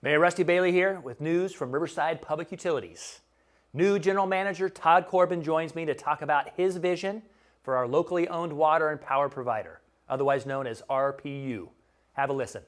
Mayor Rusty Bailey here with news from Riverside Public Utilities. New General Manager Todd Corbin joins me to talk about his vision for our locally owned water and power provider, otherwise known as RPU. Have a listen.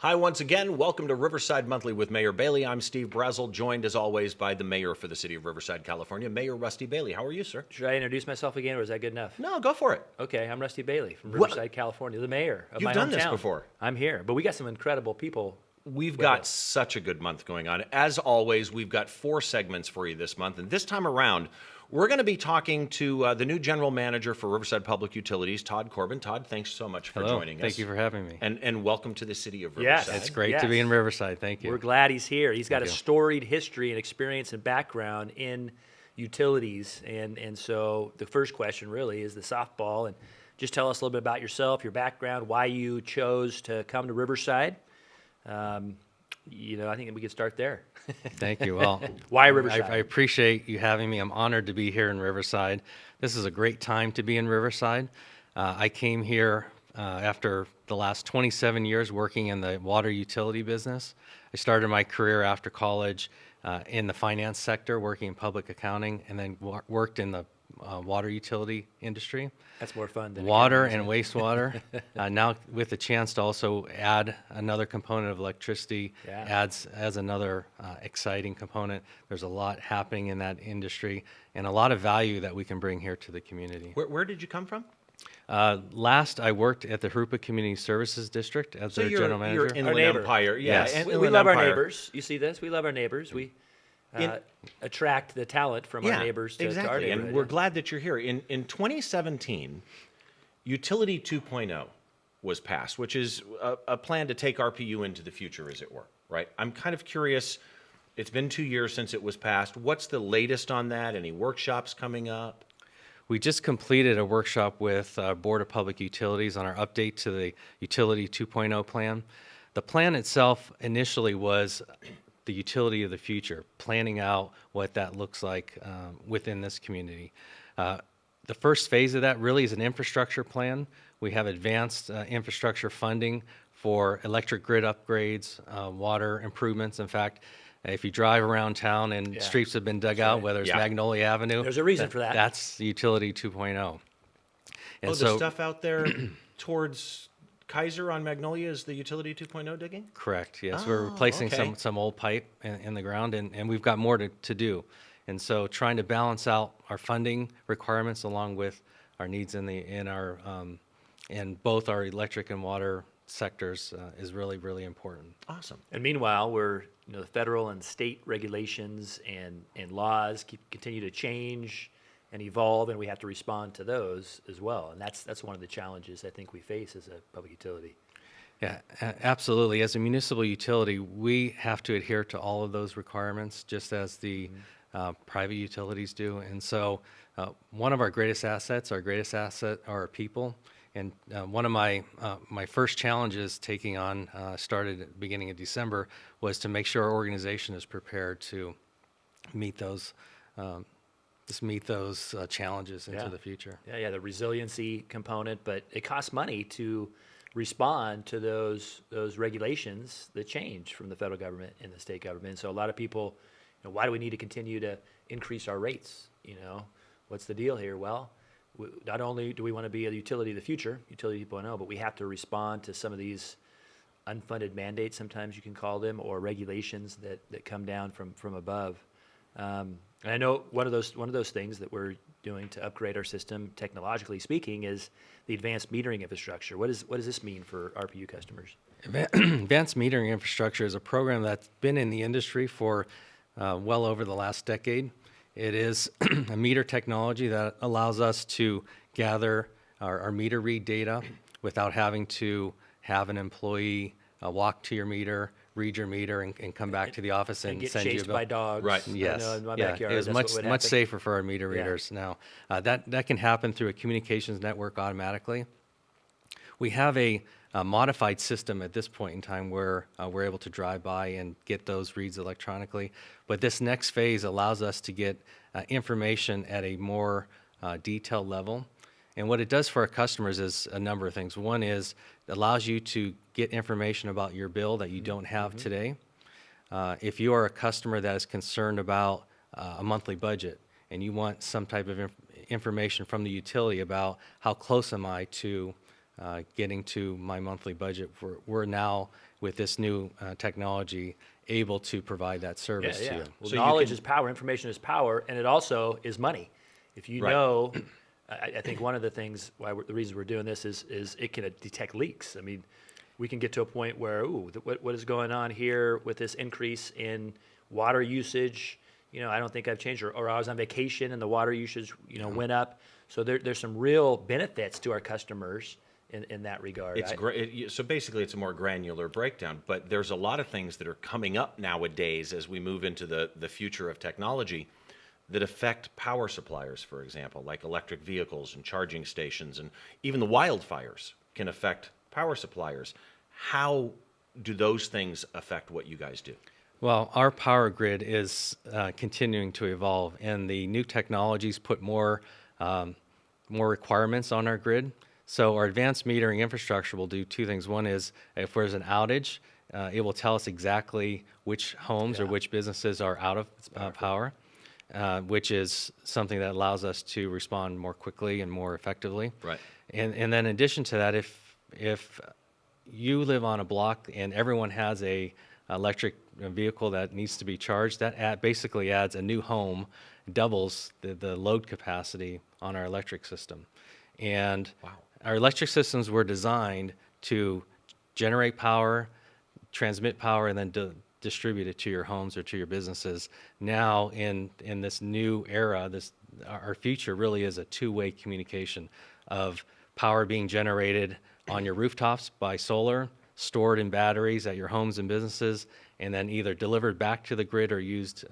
Hi once again, welcome to Riverside Monthly with Mayor Bailey. I'm Steve Brazel, joined as always by the mayor for the city of Riverside, California, Mayor Rusty Bailey. How are you, sir? Should I introduce myself again, or is that good enough? No, go for it. Okay, I'm Rusty Bailey from Riverside, California, the mayor of my hometown. You've done this before. I'm here, but we got some incredible people. We've got such a good month going on. As always, we've got 4 segments for you this month, and this time around, we're going to be talking to the new general manager for Riverside Public Utilities, Todd Corbin. Todd, thanks so much for joining us. Thank you for having me. And welcome to the city of Yes. Riverside. It's great to be in Riverside. Thank you. We're glad he's here. He's got a you. storied history and experience and background in utilities. And so the first question really is the softball. And just tell us a little bit about yourself, your background, why you chose to come to Riverside. I think we could start there. Thank you. Well, Why Riverside? I appreciate you having me. I'm honored to be here in Riverside. This is a great time to be in Riverside. I came here after the last 27 years working in the water utility business. I started my career after college in the finance sector, working in public accounting, and then worked in the water utility industry. That's more fun than Water accounting, and wastewater. Now with the chance to also add another component of electricity, adds another exciting component. There's a lot happening in that industry and a lot of value that we can bring here to the community. Where did you come from? Last, I worked at the Hrupa Community Services District as their general manager. You're Inland Empire. Yes. And we Inland love our Empire. neighbors. You see this? We love our neighbors. We attract the talent from our neighbors to exactly. our neighborhood. And we're glad that you're here. In 2017, Utility 2.0 was passed, which is a plan to take RPU into the future, as it were, right? I'm kind of curious. It's been 2 years since it was passed. What's the latest on that? Any workshops coming up? We just completed a workshop with Board of Public Utilities on our update to the Utility 2.0 plan. The plan itself initially was the utility of the future, planning out what that looks like within this community. The first phase of that really is an infrastructure plan. We have advanced infrastructure funding for electric grid upgrades, water improvements. In fact, if you drive around town and streets have been dug out, whether it's Magnolia Avenue, there's a reason for that. That's Utility 2.0 And the stuff out there towards Kaiser on Magnolia is the Utility 2.0 digging? Correct, yes. We're replacing some old pipe in the ground, and we've got more to do. And so trying to balance out our funding requirements along with our needs in both our electric and water sectors is really, really important. Awesome. And meanwhile, the federal and state regulations and laws continue to change and evolve, and we have to respond to those as well. And that's one of the challenges I think we face as a public utility. Yeah, absolutely. As a municipal utility, we have to adhere to all of those requirements, just as the private utilities do. And so one of our greatest assets are our people. And one of my first challenges taking on, started at the beginning of December, was to make sure our organization is prepared to meet those challenges into the future. Yeah, the resiliency component, but it costs money to respond to those regulations that change from the federal government and the state government. So a lot of people, why do we need to continue to increase our rates? What's the deal here? Well, not only do we want to be a utility of the future, Utility 2.0, but we have to respond to some of these unfunded mandates, sometimes you can call them, or regulations that come down from above. And I know one of those things that we're doing to upgrade our system, technologically speaking, is the advanced metering infrastructure. What does this mean for RPU customers? Advanced metering infrastructure is a program that's been in the industry for well over the last decade. It is a meter technology that allows us to gather our meter read data without having to have an employee walk to your meter, read your meter, and come back to the office and get send you a chased bill. by dogs. Right. Yes. In my yeah. backyard. It was That's what would much happen. safer for our meter readers now. That can happen through a communications network automatically. We have a modified system at this point in time where we're able to drive by and get those reads electronically. But this next phase allows us to get information at a more detailed level. And what it does for our customers is a number of things. One is it allows you to get information about your bill that you don't have today. If you are a customer that is concerned about a monthly budget and you want some type of information from the utility about how close am I to getting to my monthly budget, we're now, with this new technology, able to provide that service to you. Well, So you knowledge can- is power, information is power, and it also is money. If you Right. know, I think one of the things, the reasons we're doing this is it can detect leaks. I mean, we can get to a point where, what is going on here with this increase in water usage? I don't think I've changed, or I was on vacation and the water usage, went up. So there's some real benefits to our customers in that regard. It's great. So basically, it's a more granular breakdown. But there's a lot of things that are coming up nowadays as we move into the future of technology that affect power suppliers, for example, like electric vehicles and charging stations, and even the wildfires can affect power suppliers. How do those things affect what you guys do? Well, our power grid is continuing to evolve, and the new technologies put more requirements on our grid. So our advanced metering infrastructure will do two things. One is if there's an outage, it will tell us exactly which homes or which businesses are out of power, which is something that allows us to respond more quickly and more effectively. Right. And then in addition to that, if you live on a block and everyone has a electric vehicle that needs to be charged, that basically adds a new home, doubles the load capacity on our electric system. And our electric systems were designed to generate power, transmit power, and then distribute it to your homes or to your businesses. Now, in this new era, our future really is a two-way communication of power being generated on your rooftops by solar, stored in batteries at your homes and businesses, and then either delivered back to the grid or used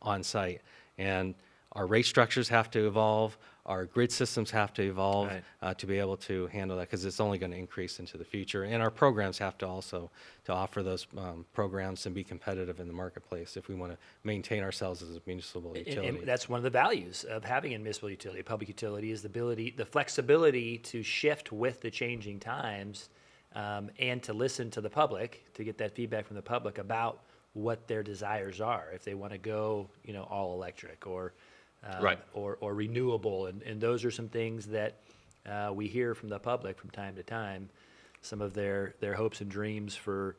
on site. And our rate structures have to evolve, our grid systems have to evolve to be able to handle that, because it's only going to increase into the future. And our programs have to also to offer those programs and be competitive in the marketplace if we want to maintain ourselves as a municipal utility. And that's one of the values of having a municipal utility, a public utility, is the flexibility to shift with the changing times, and to listen to the public, to get that feedback from the public about what their desires are. If they want to go, all electric or renewable, and those are some things that we hear from the public from time to time. Some of their hopes and dreams for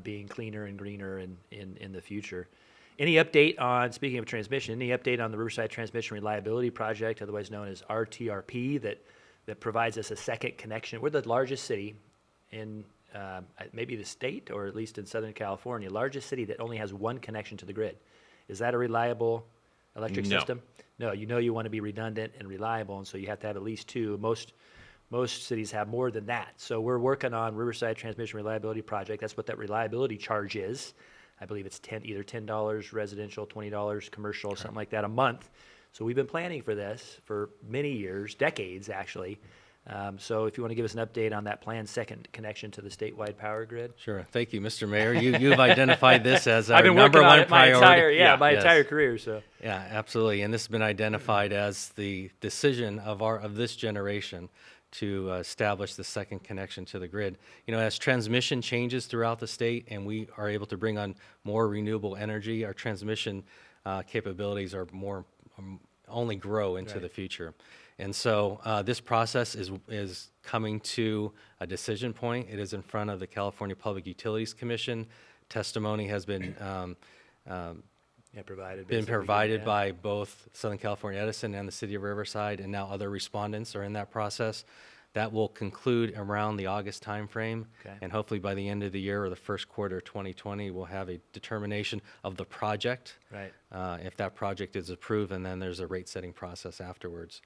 being cleaner and greener in the future. Any update on, speaking of transmission, any update on the Riverside Transmission Reliability Project, otherwise known as RTRP, that provides us a second connection? We're the largest city in maybe the state, or at least in Southern California, largest city that only has one connection to the grid. Is that a reliable electric system? No, you want to be redundant and reliable, and so you have to have at least two. Most cities have more than that. So we're working on Riverside Transmission Reliability Project. That's what that reliability charge is. I believe it's either $10 residential, $20 commercial, something like that a month. So we've been planning for this for many years, decades actually. So if you want to give us an update on that planned second connection to the statewide power grid. Sure. Thank you, Mr. Mayor. You've identified this as our I've been number working on one it my priority. entire career. So Yeah, absolutely. And this has been identified as the decision of this generation to establish the second connection to the grid. As transmission changes throughout the state and we are able to bring on more renewable energy, our transmission capabilities are only grow into the future. And so this process is coming to a decision point. It is in front of the California Public Utilities Commission. Testimony has been provided by both Southern California Edison and the City of Riverside, and now other respondents are in that process. That will conclude around the August timeframe, and hopefully by the end of the year or the first quarter of 2020, we'll have a determination of the project. Right. If that project is approved, and then there's a rate-setting process afterwards.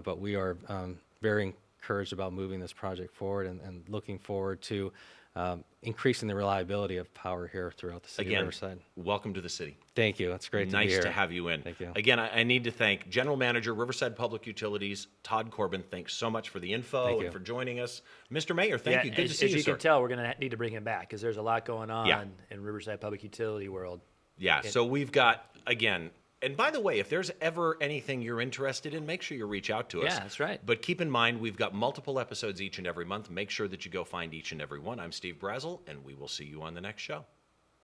But we are very encouraged about moving this project forward and looking forward to increasing the reliability of power here throughout the city of Again, Riverside. welcome to the city. Thank you. It's great to be Nice here. to have you in. Thank you. Again, I need to thank General Manager, Riverside Public Utilities, Todd Corbin. Thanks so much for the info Thank and you. for joining us. Mr. Mayor, thank you. Good to see as you, you sir. can tell, we're going to need to bring him back because there's a lot going on Yeah. in Riverside Public Utility world. Yeah, so we've got, again, and by the way, if there's ever anything you're interested in, make sure you reach out to us. Yeah, that's right. But keep in mind, we've got multiple episodes each and every month. Make sure that you go find each and every one. I'm Steve Brazel, and we will see you on the next show.